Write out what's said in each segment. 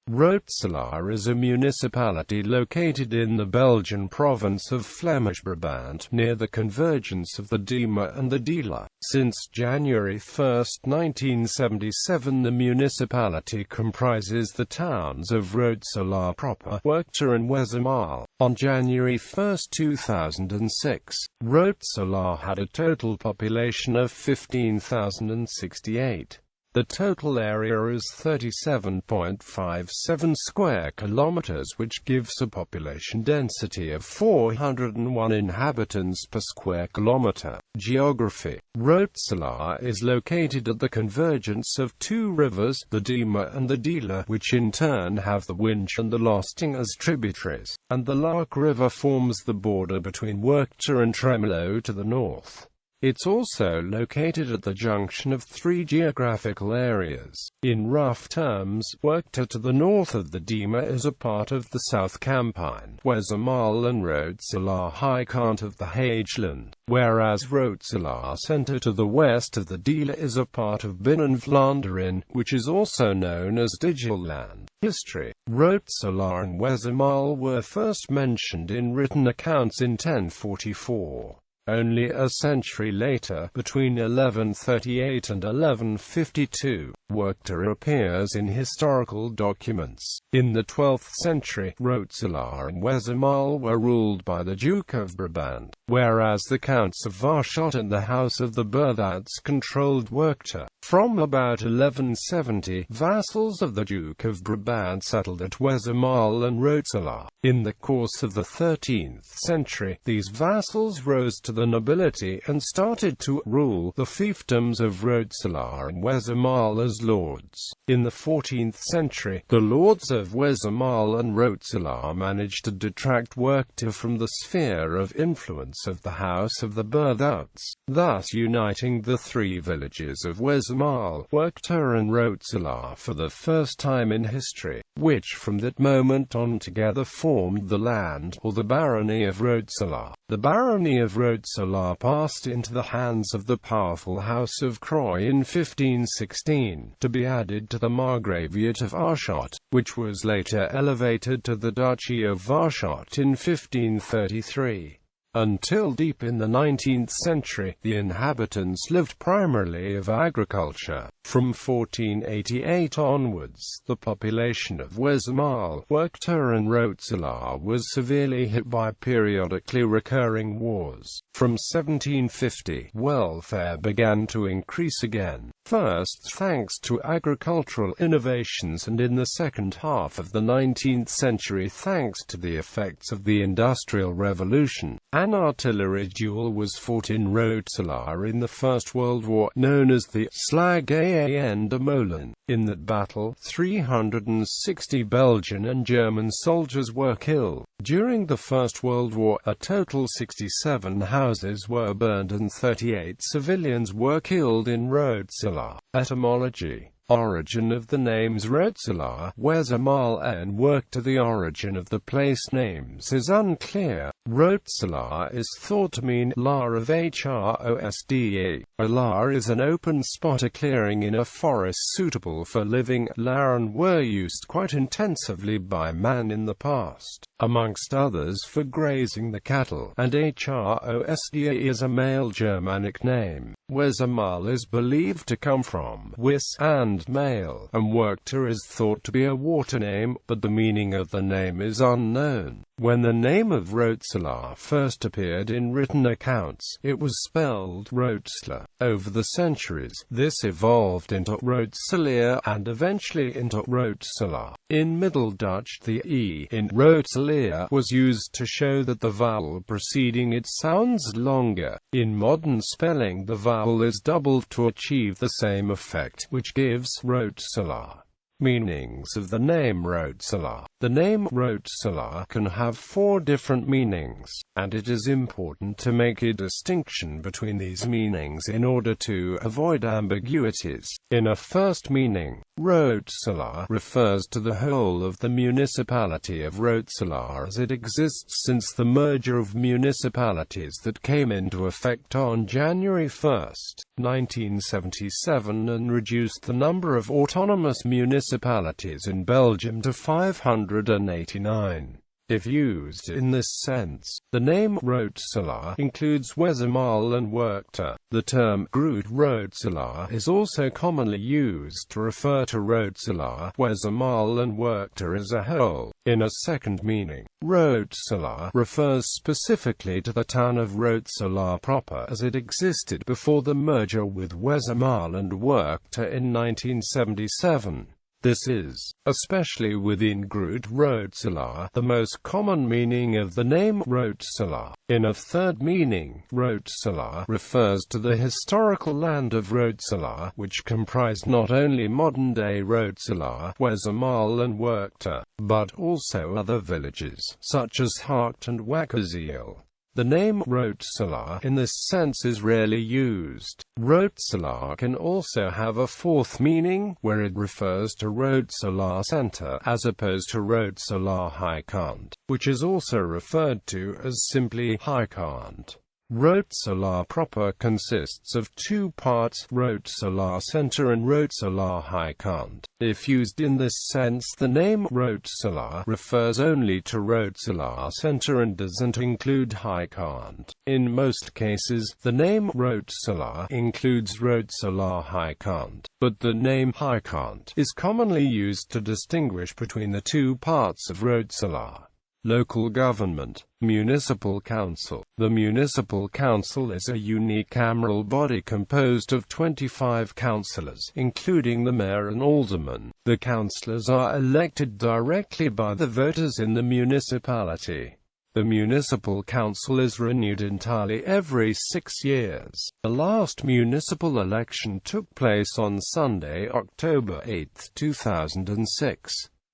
Rotselaar is a municipality located in the Belgian province of Flemish-Brabant, near the convergence of the Demer and the Dijle. Since January 1, 1977, the municipality comprises the towns of Rotselaar proper, Werchter and Wezemaal. On January 1, 2006, Rotselaar had a total population of 15,068. The total area is 37.57 square kilometers, which gives a population density of 401 inhabitants per square kilometer. Geography: Rotselaar is located at the convergence of two rivers, the Demer and the Dijle, which in turn have the Winch and the Losting as tributaries, and the Lark River forms the border between Werchter and Tremelo to the north. It's also located at the junction of three geographical areas. In rough terms, Werchter to the north of the Demer is a part of the South Campine, Wezemaal and Rotselaar High Kant of the Hageland, whereas Rotselaar Centre to the west of the Dijle is a part of Binnen-Vlaanderen, which is also known as Digitalland. History: Rotselaar and Wezemaal were first mentioned in written accounts in 1044. Only a century later, between 1138 and 1152, Werchter appears in historical documents. In the 12th century, Rotselaar and Wezemaal were ruled by the Duke of Brabant, whereas the Counts of Warschot and the House of the Berthouts controlled Werchter. From about 1170, vassals of the Duke of Brabant settled at Wezemaal and Rotselaar. In the course of the 13th century, these vassals rose to the nobility and started to rule the fiefdoms of Rotselaar and Wezemaal as lords. In the 14th century, the lords of Wezemaal and Rotselaar managed to detract Werchter from the sphere of influence of the House of the Berthouts, thus uniting the three villages of Wezemaal, Werchter and Rotselaar for the first time in history, which from that moment on together formed the land, or the barony of Rotselaar. The barony of Rotselaar passed into the hands of the powerful House of Croy in 1516, to be added to the Margraviate of Warschot, which was later elevated to the Duchy of Warschot in 1533. Until deep in the 19th century, the inhabitants lived primarily of agriculture. From 1488 onwards, the population of Wezemaal, Werchter and Rotselaar was severely hit by periodically recurring wars. From 1750, welfare began to increase again, first thanks to agricultural innovations and in the second half of the 19th century thanks to the effects of the Industrial Revolution. An artillery duel was fought in Rotselaar in the First World War, known as the Slag aan de Molen. In that battle, 360 Belgian and German soldiers were killed. During the First World War, a total 67 houses were burned and 38 civilians were killed in Rotselaar. Etymology: origin of the names Rotselaar, Wezemaal and Werchter. The origin of the place names is unclear. Rotselaar is thought to mean laar of Hrosda. A laar is an open spot, a clearing in a forest suitable for living. Laren were used quite intensively by man in the past, amongst others for grazing the cattle, and Hrosda is a male Germanic name. Wezemaal is believed to come from wis and male, and Werchter is thought to be a water name, but the meaning of the name is unknown. When the name of Rotselaar first appeared in written accounts, it was spelled Rotselaar. Over the centuries, this evolved into Rotselaar and eventually into Rotselaar. In Middle Dutch, the e in Rotselaar was used to show that the vowel preceding it sounds longer. In modern spelling, the vowel is doubled to achieve the same effect, which gives Rotselaar. Meanings of the name Rotselaar. The name Rotselaar can have 4 different meanings, and it is important to make a distinction between these meanings in order to avoid ambiguities. In a first meaning, Rotselaar refers to the whole of the municipality of Rotselaar as it exists since the merger of municipalities that came into effect on January 1, 1977 and reduced the number of autonomous municipalities municipalities in Belgium to 589. If used in this sense, the name Rotselaar includes Wezemaal and Werchter. The term Groot Rotselaar is also commonly used to refer to Rotselaar, Wezemaal and Werchter as a whole. In a second meaning, Rotselaar refers specifically to the town of Rotselaar proper as it existed before the merger with Wezemaal and Werchter in 1977. This is, especially within Groot Rotselaar, the most common meaning of the name Rotselaar. In a third meaning, Rotselaar refers to the historical land of Rotselaar, which comprised not only modern-day Rotselaar, Wezemaal and Werchter, but also other villages, such as Hart and Wakkerziel. The name Rotselaar in this sense is rarely used. Rotselaar can also have a fourth meaning, where it refers to Rotselaar Centre, as opposed to Rotselaar Hijkant, which is also referred to as simply Hijkant. Rotselaar proper consists of two parts, Rotselaar Centre and Rotselaar Hijkant. If used in this sense, the name Rotselaar refers only to Rotselaar Centre and doesn't include Hijkant. In most cases, the name Rotselaar includes Rotselaar Hijkant, but the name Hijkant is commonly used to distinguish between the two parts of Rotselaar. Local government. Municipal council. The municipal council is a unicameral body composed of 25 councillors, including the mayor and aldermen. The councillors are elected directly by the voters in the municipality. The municipal council is renewed entirely every 6 years. The last municipal election took place on Sunday, October 8, 2006.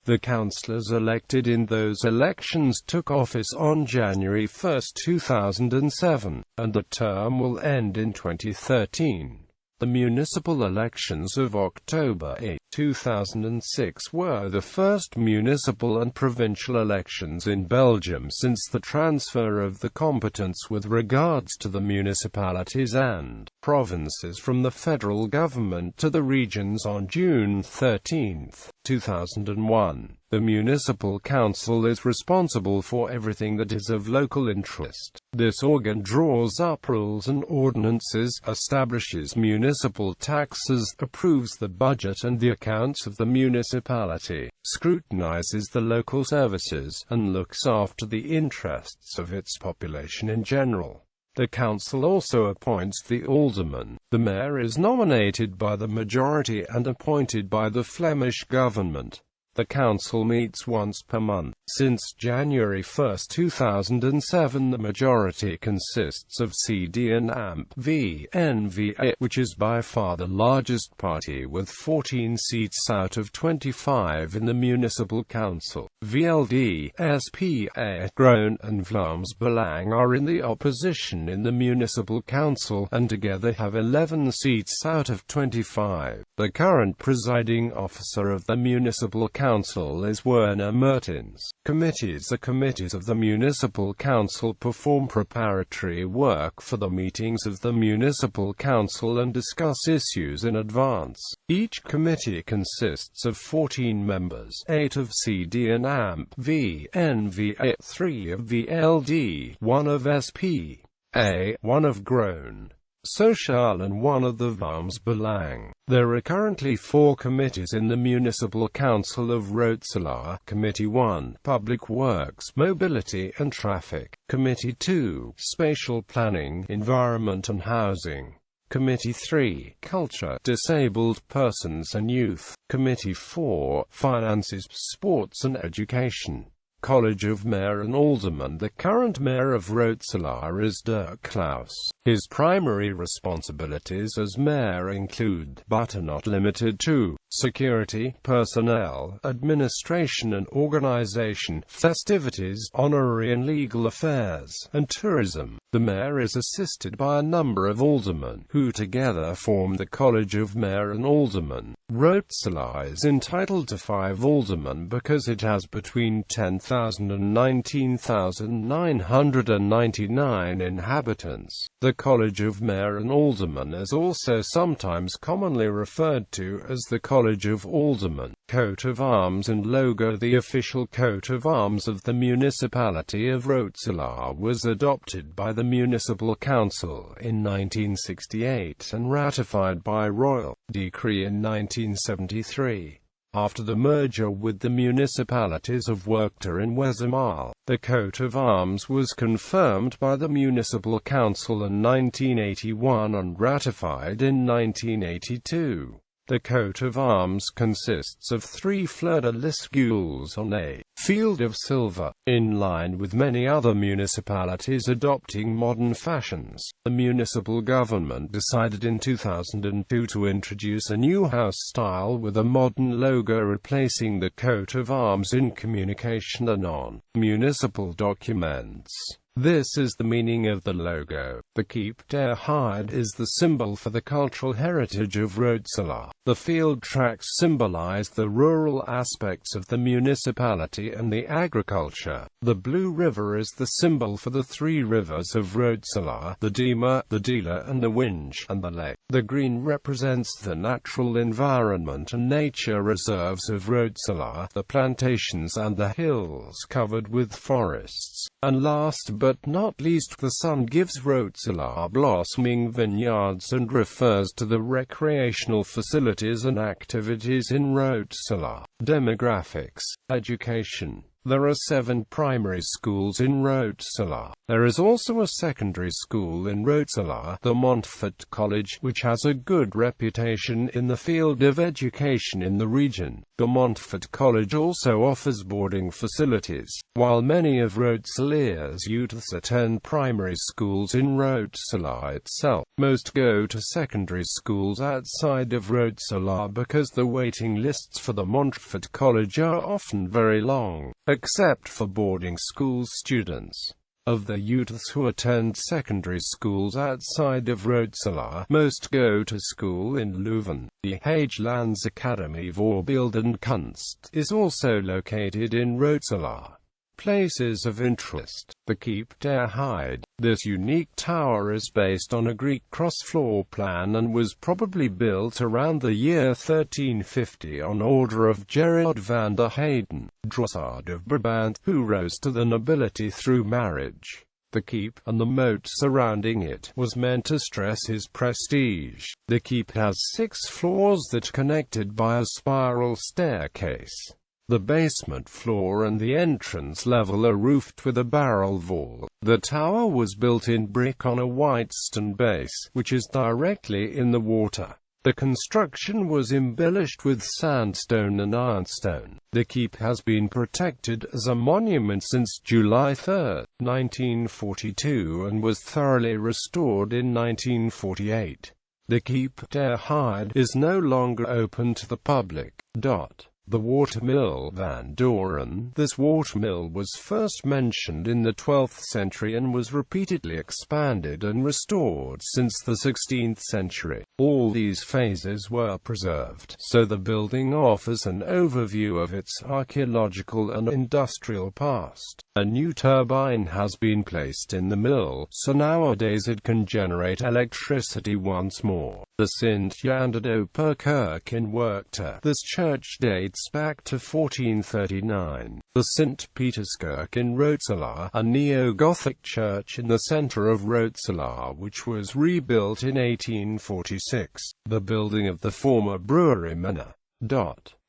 The councillors elected in those elections took office on January 1, 2007, and the term will end in 2013. The municipal elections of October 8, 2006 were the first municipal and provincial elections in Belgium since the transfer of the competence with regards to the municipalities and provinces from the federal government to the regions on June 13, 2001. The municipal council is responsible for everything that is of local interest. This organ draws up rules and ordinances, establishes municipal taxes, approves the budget and the accounts of the municipality, scrutinizes the local services, and looks after the interests of its population in general. The council also appoints the alderman. The mayor is nominated by the majority and appointed by the Flemish government. The council meets once per month. Since January 1, 2007, the majority consists of CD and AMP-V, NVA, which is by far the largest party with 14 seats out of 25 in the municipal council. VLD, SPA, Groen and Vlaams-Belang are in the opposition in the municipal council, and together have 11 seats out of 25. The current presiding officer of the municipal council is Werner Mertens. Committees. The committees of the municipal council perform preparatory work for the meetings of the municipal council and discuss issues in advance. Each committee consists of 14 members, 8 of CD and AMP-V, NVA, 3 of VLD, 1 of SPA, 1 of Groen, Social and 1 of the Vlaams-Belang. There are currently 4 committees in the Municipal Council of Rotselaar. Committee 1, Public Works, Mobility and Traffic. Committee 2, Spatial Planning, Environment and Housing. Committee 3, Culture, Disabled Persons and Youth. Committee 4, Finances, Sports and Education. College of Mayor and Aldermen. The current mayor of Rotselaar is Dirk Klaus. His primary responsibilities as mayor include, but are not limited to, security, personnel, administration and organization, festivities, honorary and legal affairs, and tourism. The mayor is assisted by a number of aldermen, who together form the College of Mayor and Aldermen. Rotselaar is entitled to 5 aldermen because it has between 10,000 and 19,999 inhabitants. The College of Mayor and Aldermen is also sometimes commonly referred to as the College of Aldermen. Coat of arms and logo. The official coat of arms of the municipality of Rotselaar was adopted by the Municipal Council in 1968 and ratified by Royal Decree in 1973. After the merger with the municipalities of Werchter and Wezemaal, the coat of arms was confirmed by the Municipal Council in 1981 and ratified in 1982. The coat of arms consists of 3 fleur-de-lis gules on a field of silver. In line with many other municipalities adopting modern fashions, the municipal government decided in 2002 to introduce a new house style with a modern logo replacing the coat of arms in communication and on municipal documents. This is the meaning of the logo. The Keep der Heide is the symbol for the cultural heritage of Rotselaar. The field tracks symbolize the rural aspects of the municipality and the agriculture. The Blue River is the symbol for the 3 rivers of Rotselaar, the Demer, the Dijle and the Winge, and the lake. The green represents the natural environment and nature reserves of Rotselaar, the plantations and the hills covered with forests. And last but not least, the sun gives Rotselaar blossoming vineyards and refers to the recreational facilities and activities in Rotselaar. Demographics. Education. There are 7 primary schools in Rotselaar. There is also a secondary school in Rotselaar, the Montfort College, which has a good reputation in the field of education in the region. The Montfort College also offers boarding facilities. While many of Rotselaar's youths attend primary schools in Rotselaar itself, most go to secondary schools outside of Rotselaar because the waiting lists for the Montfort College are often very long, except for boarding school students. Of the youths who attend secondary schools outside of Rotselaar, most go to school in Leuven. The Hagelands Academy Voorbeeld en Kunst is also located in Rotselaar. Places of interest. The Keep der Heide. This unique tower is based on a Greek cross-floor plan and was probably built around the year 1350 on order of Gerard van der Heyden, Drossard of Brabant, who rose to the nobility through marriage. The keep, and the moat surrounding it, was meant to stress his prestige. The keep has 6 floors that connected by a spiral staircase. The basement floor and the entrance level are roofed with a barrel vault. The tower was built in brick on a white stone base, which is directly in the water. The construction was embellished with sandstone and ironstone. The keep has been protected as a monument since July 3, 1942 and was thoroughly restored in 1948. The Keep der Heide is no longer open to the public. The watermill Van Doren. This watermill was first mentioned in the 12th century and was repeatedly expanded and restored since the 16th century. All these phases were preserved, so the building offers an overview of its archaeological and industrial past. A new turbine has been placed in the mill, so nowadays it can generate electricity once more. The Sint-Jan-de-Doper Kerk in Werchter. This church dates back to 1439. The St. Peterskerk in Rotselaar, a neo-Gothic church in the center of Rotselaar which was rebuilt in 1846. The building of the former brewery Menna.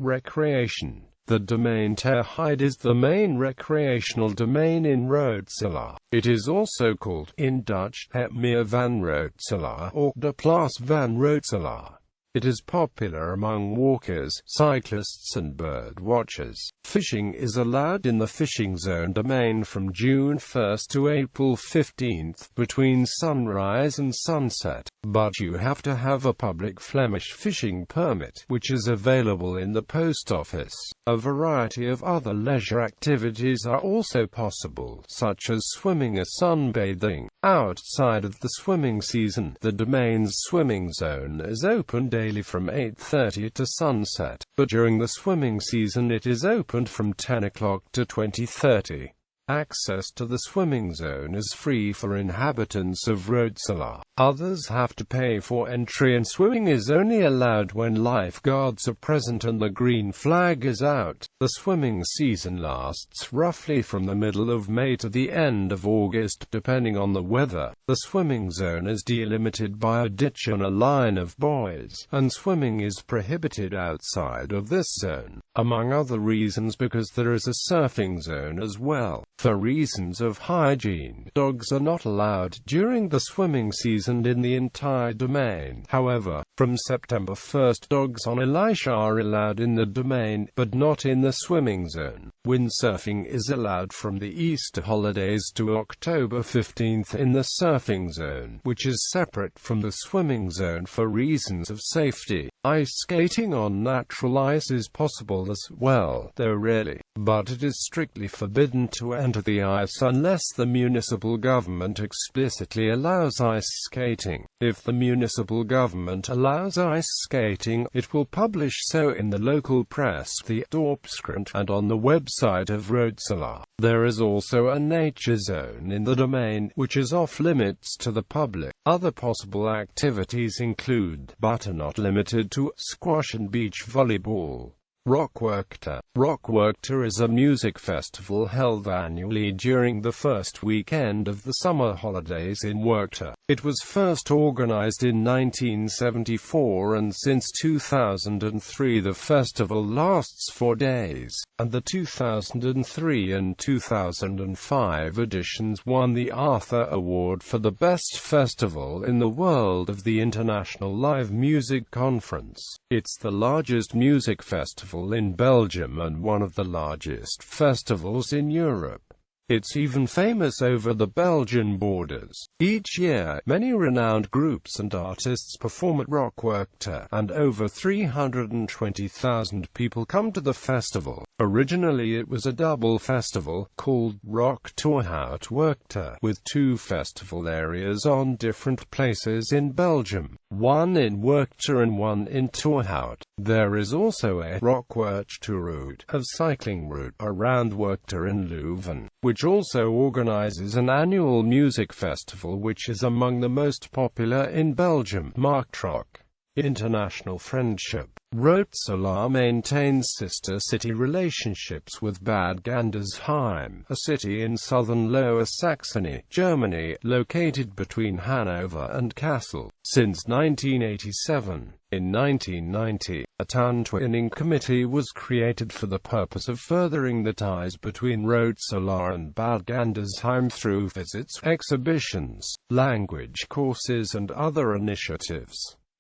Recreation. The Domein ter Heide is the main recreational domain in Rotselaar. It is also called, in Dutch, Het Meer van Rotselaar, or De Plaats van Rotselaar. It is popular among walkers, cyclists and bird watchers. Fishing is allowed in the fishing zone domain from June 1 to April 15 between sunrise and sunset, but you have to have a public Flemish fishing permit, which is available in the post office. A variety of other leisure activities are also possible, such as swimming or sunbathing. Outside of the swimming season, the domain's swimming zone is open daily from 8:30 to sunset, but during the swimming season it is opened from 10 o'clock to 20:30. Access to the swimming zone is free for inhabitants of Rotselaar. Others have to pay for entry, and swimming is only allowed when lifeguards are present and the green flag is out. The swimming season lasts roughly from the middle of May to the end of August, depending on the weather. The swimming zone is delimited by a ditch and a line of buoys, and swimming is prohibited outside of this zone, among other reasons because there is a surfing zone as well. For reasons of hygiene, dogs are not allowed during the swimming season in the entire domain. However, from September 1, dogs on Elisha are allowed in the domain, but not in the swimming zone. Windsurfing is allowed from the Easter holidays to October 15 in the surfing zone, which is separate from the swimming zone for reasons of safety. Ice skating on natural ice is possible as well, though rarely, but it is strictly forbidden to enter the ice unless the municipal government explicitly allows ice skating. If the municipal government allows ice skating, it will publish so in the local press, the Dorpskrant, and on the website of Rotselaar. There is also a nature zone in the domain, which is off-limits to the public. Other possible activities include, but are not limited to, squash and beach volleyball. Werchter. Werchter is a music festival held annually during the first weekend of the summer holidays in Werchter. It was first organized in 1974, and since 2003 the festival lasts 4 days, and the 2003 and 2005 editions won the Arthur Award for the best festival in the world of the International Live Music Conference. It's the largest music festival in Belgium and one of the largest festivals in Europe. It's even famous over the Belgian borders. Each year, many renowned groups and artists perform at Werchter, and over 320,000 people come to the festival. Originally it was a double festival, called Rock-Torhout Werchter, with 2 festival areas on different places in Belgium, one in Werchter and one in Torhout. There is also a Rockwerchter route, a cycling route, around Werchter and Leuven, which also organizes an annual music festival which is among the most popular in Belgium. Marktrock. International friendship. Rotselaar maintains sister city relationships with Bad Gandersheim, a city in southern Lower Saxony, Germany, located between Hanover and Kassel. Since 1987, in 1990, a town twinning committee was created for the purpose of furthering the ties between Rotselaar and Bad Gandersheim through visits, exhibitions, language courses and other initiatives.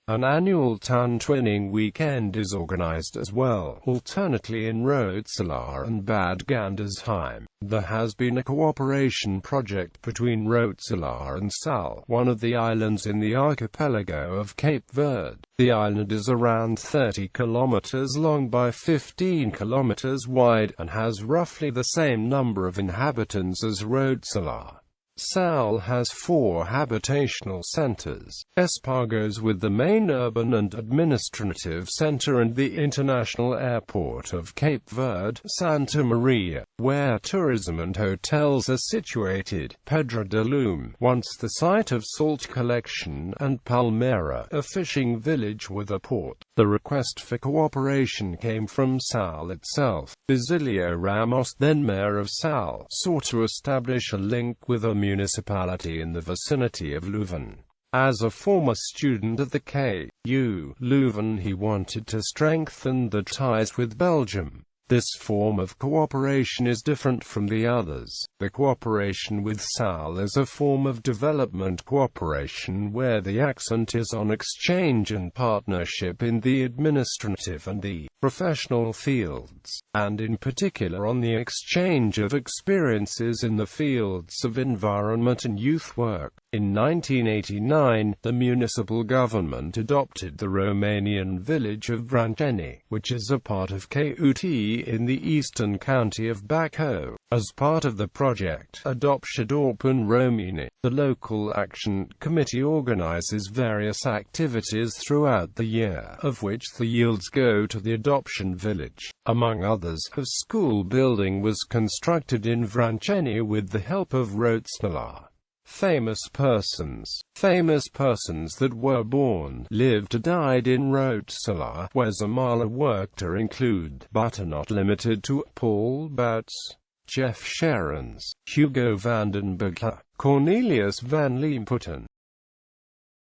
An annual town twinning weekend is organized as well, alternately in Rotselaar and Bad Gandersheim. There has been a cooperation project between Rotselaar and Sal, one of the islands in the archipelago of Cape Verde. The island is around 30 kilometers long by 15 kilometers wide, and has roughly the same number of inhabitants as Rotselaar. Sal has 4 habitational centers: Espargos with the main urban and administrative center and the international airport of Cape Verde, Santa Maria, where tourism and hotels are situated, Pedra de Lume, once the site of salt collection, and Palmeira, a fishing village with a port. The request for cooperation came from Sal itself. Basilio Ramos, then mayor of Sal, sought to establish a link with a municipality in the vicinity of Leuven. As a former student at the KU Leuven, he wanted to strengthen the ties with Belgium. This form of cooperation is different from the others. The cooperation with SAL is a form of development cooperation where the accent is on exchange and partnership in the administrative and the professional fields, and in particular on the exchange of experiences in the fields of environment and youth work. In 1989, the municipal government adopted the Romanian village of Vranceni, which is a part of KUT in the eastern county of Bacău. As part of the project Adoption Open România, the local action committee organizes various activities throughout the year, of which the yields go to the adoption village. Among others, a school building was constructed in Vranceni with the help of Rotselaar. Famous persons that were born, lived or died in Rotselaar, Wezemaal worked include, but are not limited to, Paul Bouts, Jeff Sherens, Hugo van den Berghe, Cornelius van Leemputten,